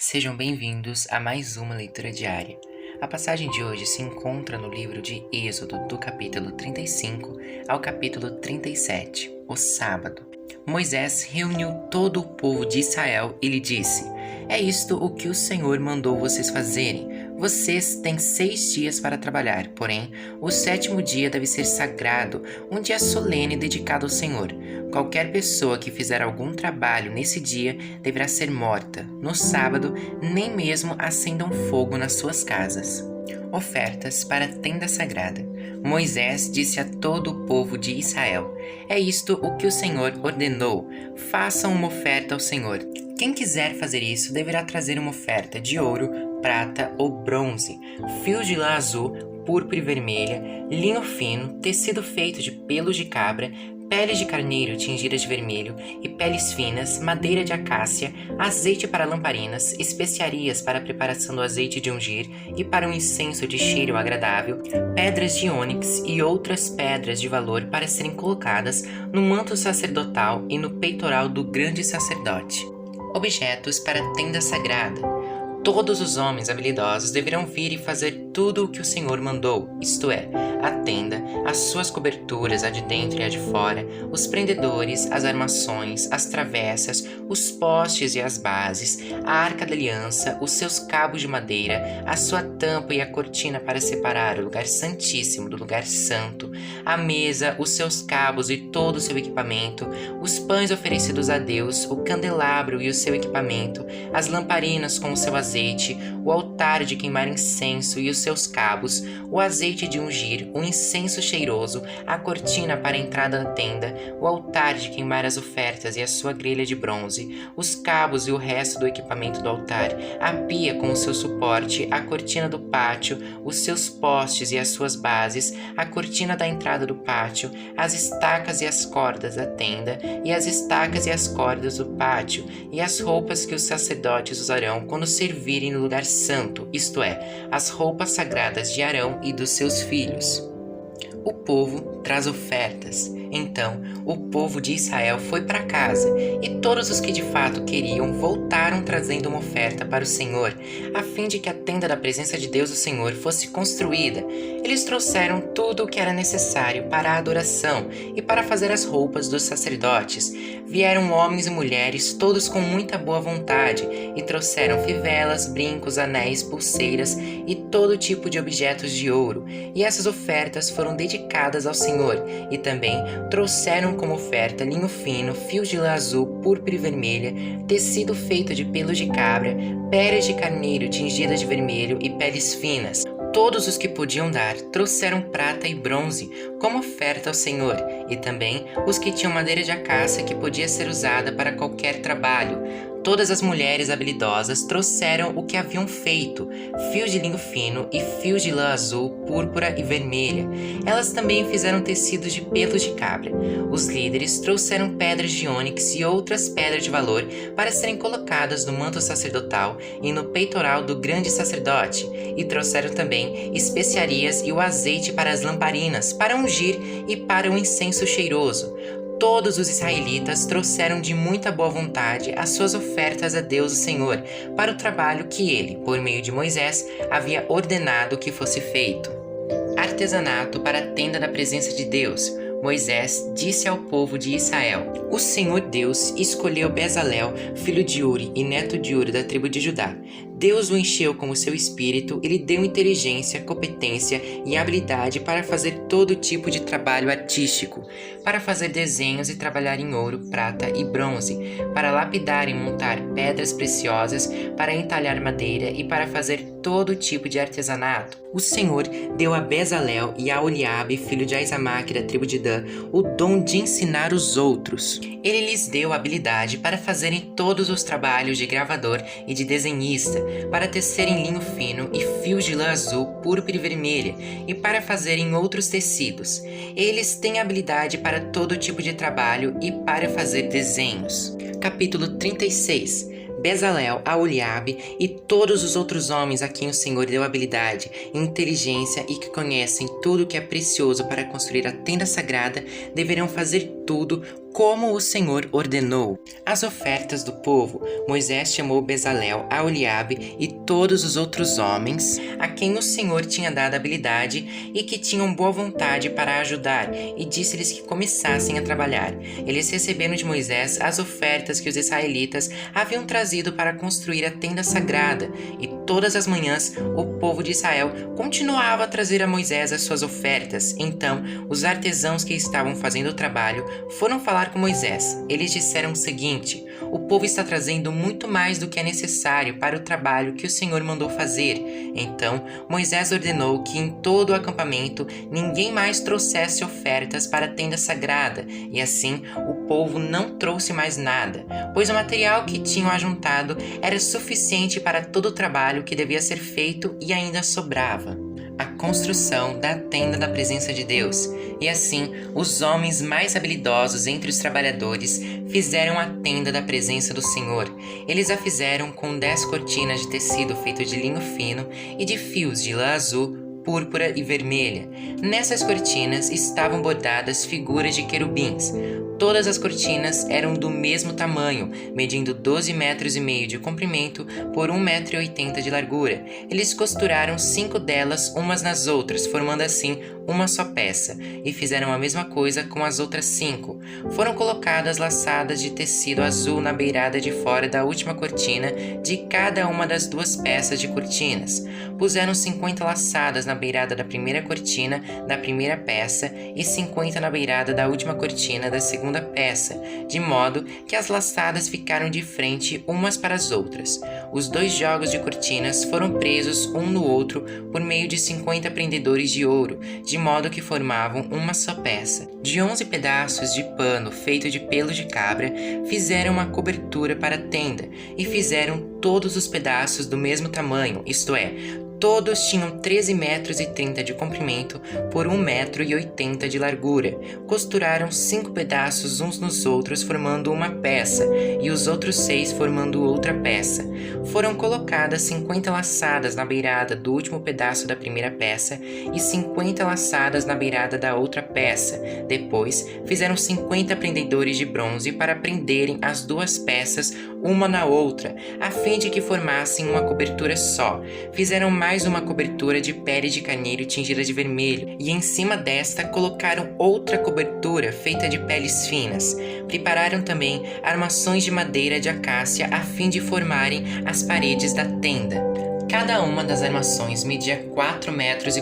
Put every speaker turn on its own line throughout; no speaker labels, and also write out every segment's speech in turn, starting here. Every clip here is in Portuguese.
Sejam bem-vindos a mais uma leitura diária. A passagem de hoje se encontra no livro de Êxodo, do capítulo 35 ao capítulo 37, o sábado. Moisés reuniu todo o povo de Israel e lhe disse: "É isto o que o Senhor mandou vocês fazerem. Vocês têm 6 dias para trabalhar, porém, o 7º dia deve ser sagrado, um dia solene dedicado ao Senhor. Qualquer pessoa que fizer algum trabalho nesse dia deverá ser morta. No sábado, nem mesmo acendam fogo nas suas casas." Ofertas para a tenda sagrada. Moisés disse a todo o povo de Israel: "É isto o que o Senhor ordenou. Façam uma oferta ao Senhor. Quem quiser fazer isso deverá trazer uma oferta de ouro, prata ou bronze, fios de lã azul, púrpura e vermelha, linho fino, tecido feito de pelos de cabra, peles de carneiro tingidas de vermelho e peles finas, madeira de acácia, azeite para lamparinas, especiarias para a preparação do azeite de ungir e para um incenso de cheiro agradável, pedras de ônix e outras pedras de valor para serem colocadas no manto sacerdotal e no peitoral do grande sacerdote. Objetos para a tenda sagrada. Todos os homens habilidosos deverão vir e fazer tudo o que o Senhor mandou, isto é, a tenda, as suas coberturas, a de dentro e a de fora, os prendedores, as armações, as travessas, os postes e as bases, a arca da aliança, os seus cabos de madeira, a sua tampa e a cortina para separar o lugar santíssimo do lugar santo, a mesa, os seus cabos e todo o seu equipamento, os pães oferecidos a Deus, o candelabro e o seu equipamento, as lamparinas com o seu azeite, o altar de queimar incenso e os seus cabos, o azeite de ungir, o incenso cheiroso, a cortina para a entrada da tenda, o altar de queimar as ofertas e a sua grelha de bronze, os cabos e o resto do equipamento do altar, a pia com o seu suporte, a cortina do pátio, os seus postes e as suas bases, a cortina da entrada do pátio, as estacas e as cordas da tenda, e as estacas e as cordas do pátio, e as roupas que os sacerdotes usarão quando servirem no lugar santo, isto é, as roupas sagradas de Arão e dos seus filhos. O povo traz ofertas. Então, o povo de Israel foi para casa, e todos os que de fato queriam voltaram trazendo uma oferta para o Senhor, a fim de que a tenda da presença de Deus, o Senhor, fosse construída. Eles trouxeram tudo o que era necessário para a adoração e para fazer as roupas dos sacerdotes. Vieram homens e mulheres, todos com muita boa vontade, e trouxeram fivelas, brincos, anéis, pulseiras e todo tipo de objetos de ouro. E essas ofertas foram dedicadas ao Senhor, e também trouxeram como oferta linho fino, fios de lã azul, púrpura e vermelha, tecido feito de pelos de cabra, peles de carneiro tingidas de vermelho e peles finas. Todos os que podiam dar trouxeram prata e bronze como oferta ao Senhor, e também os que tinham madeira de acácia que podia ser usada para qualquer trabalho. Todas as mulheres habilidosas trouxeram o que haviam feito, fios de linho fino e fios de lã azul, púrpura e vermelha. Elas também fizeram tecidos de pelos de cabra. Os líderes trouxeram pedras de ônix e outras pedras de valor para serem colocadas no manto sacerdotal e no peitoral do grande sacerdote, e trouxeram também especiarias e o azeite para as lamparinas, para ungir e para o incenso cheiroso. Todos os israelitas trouxeram de muita boa vontade as suas ofertas a Deus o Senhor, para o trabalho que ele, por meio de Moisés, havia ordenado que fosse feito. Artesanato para a tenda da presença de Deus. Moisés disse ao povo de Israel: "O Senhor Deus escolheu Bezalel, filho de Uri e neto de Uri da tribo de Judá. Deus o encheu com o seu espírito e lhe deu inteligência, competência e habilidade para fazer todo tipo de trabalho artístico, para fazer desenhos e trabalhar em ouro, prata e bronze, para lapidar e montar pedras preciosas, para entalhar madeira e para fazer todo tipo de artesanato. O Senhor deu a Bezalel e a Oliabe, filho de Aizamaque da tribo de Dan, o dom de ensinar os outros. Ele lhes deu a habilidade para fazerem todos os trabalhos de gravador e de desenhista, para tecerem linho fino e fios de lã azul, púrpura e vermelha, e para fazerem outros tecidos. Eles têm habilidade para todo tipo de trabalho e para fazer desenhos." Capítulo 36. Bezalel, Aholiabe e todos os outros homens a quem o Senhor deu habilidade e inteligência e que conhecem tudo o que é precioso para construir a tenda sagrada deverão fazer tudo como o Senhor ordenou. As ofertas do povo, Moisés chamou Bezalel, Aholiabe e todos os outros homens a quem o Senhor tinha dado habilidade e que tinham boa vontade para ajudar, e disse-lhes que começassem a trabalhar. Eles receberam de Moisés as ofertas que os israelitas haviam trazido para construir a tenda sagrada, e todas as manhãs o povo de Israel continuava a trazer a Moisés as suas ofertas. Então os artesãos que estavam fazendo o trabalho foram falar com Moisés. Eles disseram o seguinte: o povo está trazendo muito mais do que é necessário para o trabalho que o Senhor mandou fazer. Então Moisés ordenou que em todo o acampamento ninguém mais trouxesse ofertas para a tenda sagrada, e assim o povo não trouxe mais nada, pois o material que tinham ajuntado era suficiente para todo o trabalho que devia ser feito e ainda sobrava. A construção da tenda da presença de Deus. E assim, os homens mais habilidosos entre os trabalhadores fizeram a tenda da presença do Senhor. Eles a fizeram com 10 cortinas de tecido feito de linho fino e de fios de lã azul, púrpura e vermelha. Nessas cortinas estavam bordadas figuras de querubins. Todas as cortinas eram do mesmo tamanho, medindo 12,5 metros de comprimento por 1,80 metro de largura. Eles costuraram 5 delas umas nas outras, formando assim uma só peça, e fizeram a mesma coisa com as outras 5. Foram colocadas laçadas de tecido azul na beirada de fora da última cortina de cada uma das 2 peças de cortinas. Puseram 50 laçadas na beirada da primeira cortina da primeira peça e 50 na beirada da última cortina da segunda peça, de modo que as laçadas ficaram de frente umas para as outras. Os 2 jogos de cortinas foram presos um no outro por meio de 50 prendedores de ouro, de modo que formavam uma só peça. De 11 pedaços de pano feito de pelo de cabra, fizeram uma cobertura para a tenda, e fizeram todos os pedaços do mesmo tamanho, isto é, todos tinham 13,30 metros de comprimento por 1,80 metro de largura. Costuraram 5 pedaços uns nos outros, formando uma peça, e os outros 6 formando outra peça. Foram colocadas 50 laçadas na beirada do último pedaço da primeira peça e 50 laçadas na beirada da outra peça. Depois, fizeram 50 prendedores de bronze para prenderem as 2 peças uma na outra, a fim de que formassem uma cobertura só. Fizeram mais uma cobertura de pele de carneiro tingida de vermelho, e em cima desta colocaram outra cobertura feita de peles finas. Prepararam também armações de madeira de acácia a fim de formarem as paredes da tenda. Cada uma das armações media 4,45 metros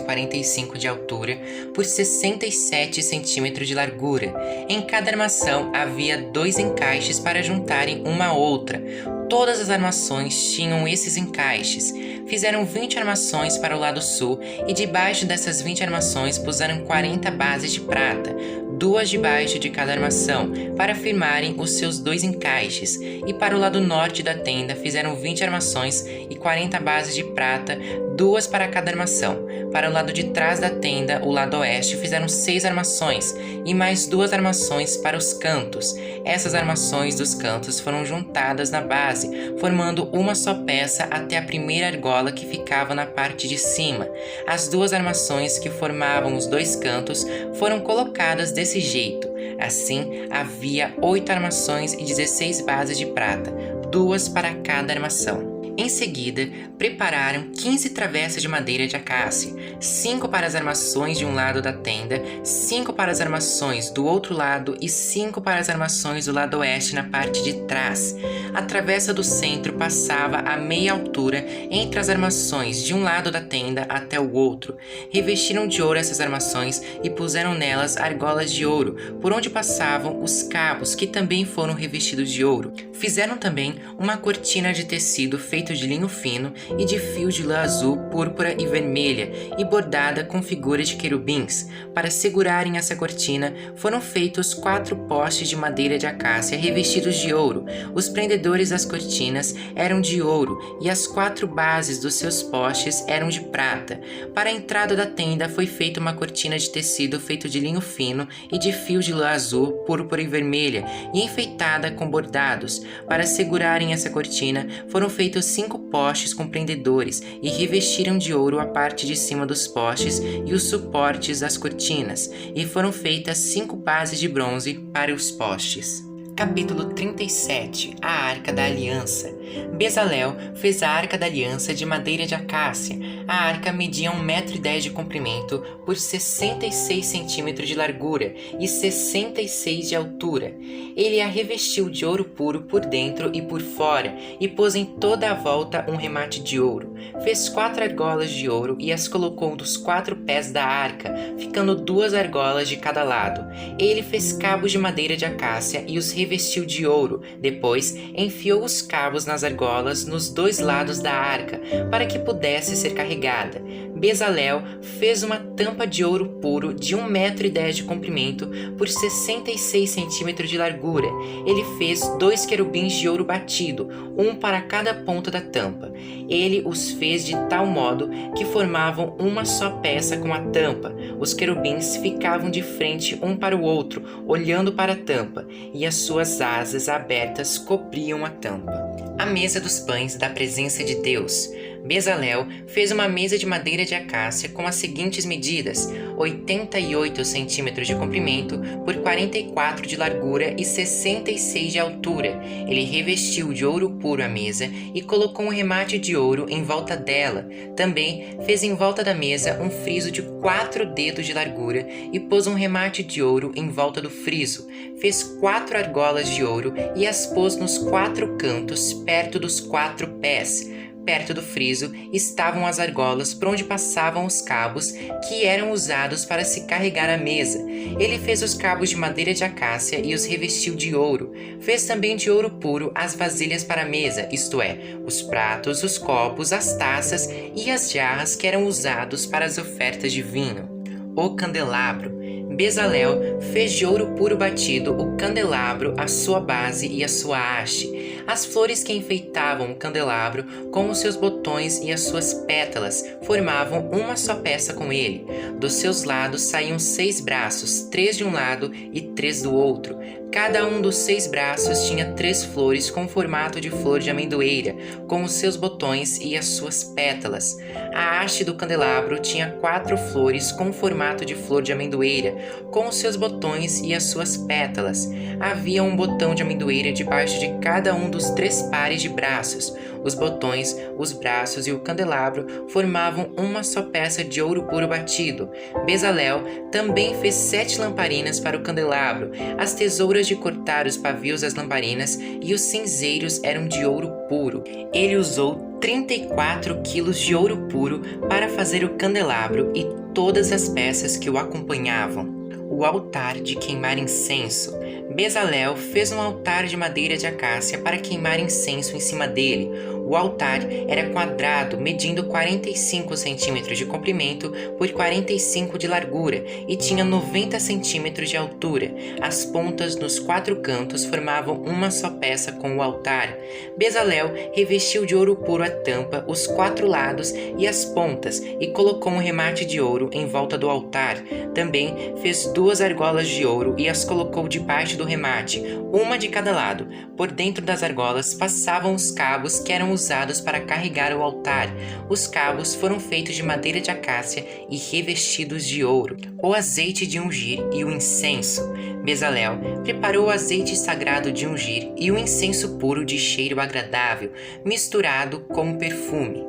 de altura por 67 centímetros de largura. Em cada armação havia 2 encaixes para juntarem uma à outra. Todas as armações tinham esses encaixes. Fizeram 20 armações para o lado sul, e debaixo dessas 20 armações puseram 40 bases de prata, 2 debaixo de cada armação, para firmarem os seus 2 encaixes. E para o lado norte da tenda fizeram 20 armações e 40 bases de prata, 2 para cada armação. Para o lado de trás da tenda, o lado oeste, fizeram 6 armações e mais 2 armações para os cantos. Essas armações dos cantos foram juntadas na base, formando uma só peça até a primeira argola que ficava na parte de cima. As 2 armações que formavam os 2 cantos foram colocadas desse jeito. Assim, havia 8 armações e 16 bases de prata, 2 para cada armação. Em seguida, prepararam 15 travessas de madeira de acácia, 5 para as armações de um lado da tenda, 5 para as armações do outro lado e 5 para as armações do lado oeste na parte de trás. A travessa do centro passava a meia altura entre as armações de um lado da tenda até o outro. Revestiram de ouro essas armações e puseram nelas argolas de ouro, por onde passavam os cabos, que também foram revestidos de ouro. Fizeram também uma cortina de tecido feito de linho fino e de fio de lã azul, púrpura e vermelha, e bordada com figuras de querubins. Para segurarem essa cortina, foram feitos 4 postes de madeira de acácia revestidos de ouro. Os prendedores das cortinas eram de ouro, e as 4 bases dos seus postes eram de prata. Para a entrada da tenda foi feita uma cortina de tecido feito de linho fino e de fio de lã azul, púrpura e vermelha, e enfeitada com bordados. Para segurarem essa cortina, foram feitos 5 postes com prendedores e revestiram de ouro a parte de cima dos postes e os suportes das cortinas, e foram feitas 5 bases de bronze para os postes. Capítulo 37. A Arca da Aliança. Bezalel fez a Arca da Aliança de madeira de acácia. A arca media 1,10 m de comprimento por 66 centímetros de largura e 66 de altura. Ele a revestiu de ouro puro por dentro e por fora e pôs em toda a volta um remate de ouro. Fez 4 argolas de ouro e as colocou dos 4 pés da arca, ficando 2 argolas de cada lado. Ele fez cabos de madeira de acácia e os revestiu de ouro. Depois, enfiou os cabos nas argolas nos 2 lados da arca, para que pudesse ser carregada. Bezalel fez uma tampa de ouro puro de 1,10 m de comprimento por 66 centímetros de largura. Ele fez 2 querubins de ouro batido, um para cada ponta da tampa. Ele os fez de tal modo que formavam uma só peça com a tampa. Os querubins ficavam de frente um para o outro, olhando para a tampa, e as suas asas abertas cobriam a tampa. A mesa dos pães da presença de Deus. Bezalel fez uma mesa de madeira de acácia com as seguintes medidas: 88 centímetros de comprimento por 44 de largura e 66 de altura. Ele revestiu de ouro puro a mesa e colocou um remate de ouro em volta dela. Também fez em volta da mesa um friso de 4 dedos de largura e pôs um remate de ouro em volta do friso. Fez 4 argolas de ouro e as pôs nos 4 cantos, perto dos 4 pés. Perto do friso estavam as argolas por onde passavam os cabos que eram usados para se carregar a mesa. Ele fez os cabos de madeira de acácia e os revestiu de ouro. Fez também de ouro puro as vasilhas para a mesa, isto é, os pratos, os copos, as taças e as jarras que eram usados para as ofertas de vinho. O candelabro. Bezalel fez de ouro puro batido o candelabro, a sua base e a sua haste. As flores que enfeitavam o candelabro, com os seus botões e as suas pétalas, formavam uma só peça com ele. Dos seus lados saíam 6 braços, 3 de um lado e 3 do outro. Cada um dos 6 braços tinha 3 flores com formato de flor de amendoeira, com os seus botões e as suas pétalas. A haste do candelabro tinha 4 flores com formato de flor de amendoeira, com os seus botões e as suas pétalas. Havia um botão de amendoeira debaixo de cada um dos 3 pares de braços. Os botões, os braços e o candelabro formavam uma só peça de ouro puro batido. Bezalel também fez 7 lamparinas para o candelabro. As tesouras de cortar os pavios das lamparinas e os cinzeiros eram de ouro puro. Ele usou 34 quilos de ouro puro para fazer o candelabro e todas as peças que o acompanhavam. O altar de queimar incenso. Bezalel fez um altar de madeira de acácia para queimar incenso em cima dele. O altar era quadrado, medindo 45 centímetros de comprimento por 45 de largura e tinha 90 centímetros de altura. As pontas nos 4 cantos formavam uma só peça com o altar. Bezalel revestiu de ouro puro a tampa, os 4 lados e as pontas e colocou um remate de ouro em volta do altar. Também fez 2 argolas de ouro e as colocou debaixo do remate, uma de cada lado. Por dentro das argolas passavam os cabos que eram usados para carregar o altar. Os cabos foram feitos de madeira de acácia e revestidos de ouro. O azeite de ungir e o incenso. Bezalel preparou o azeite sagrado de ungir e o incenso puro de cheiro agradável, misturado com perfume.